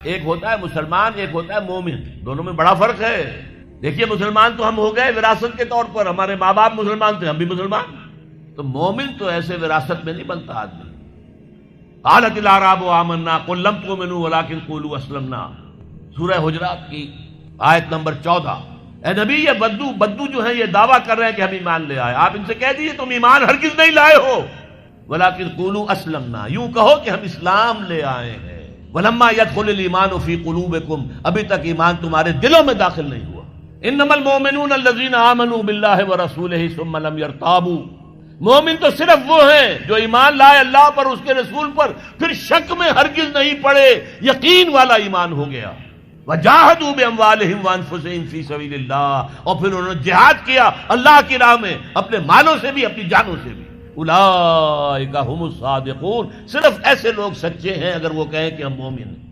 एक होता है मुसलमान, एक होता है मोमिन। दोनों में बड़ा फर्क है। देखिए, मुसलमान तो हम हो गए विरासत के तौर पर, हमारे माँ बाप मुसलमान थे, हम भी मुसलमान। तो मोमिन तो ऐसे विरासत में नहीं बनता आदमी। क़ालतिल अराबु आमन्ना क़ुल लम तुमिनू वलाकिन क़ूलू अस्लमना, सूरह हुजरात की आयत नंबर 14। ए नबी, ये बद्दू जो है ये दावा कर रहे हैं कि हम ईमान ले आए। आप इनसे कह दीजिए तुम ईमान हरगिज नहीं लाए हो। वलाकिन क़ूलू अस्लमना, यूं कहो कि हम इस्लाम ले आए हैं। वलम्मा यदखुलुल ईमानु फी क़ुलूबिकुम, अभी तक ईमान तुम्हारे दिलों में दाखिल नहीं हुआ। इन्नमल मोमिनून अल्लज़ीना आमनू बिल्लाहि व रसूलिही सुम्मा लम यरताबू, मोमिन तो सिर्फ वो हैं जो ईमान लाए अल्लाह पर, उसके रसूल पर, फिर शक में हरगिज नहीं पड़े, यकीन वाला ईमान हो गया। वजाहदू बिअमवालिहिम व अनफुसिहिम फी सबीलिल्लाह, और फिर उन्होंने जिहाद किया अल्लाह की राह में, अपने मालों से भी अपनी जानों से भी। उलाइका हुमुस सादिकून, सिर्फ ऐसे लोग सच्चे हैं अगर वो कहें कि हम मोमिन हैं।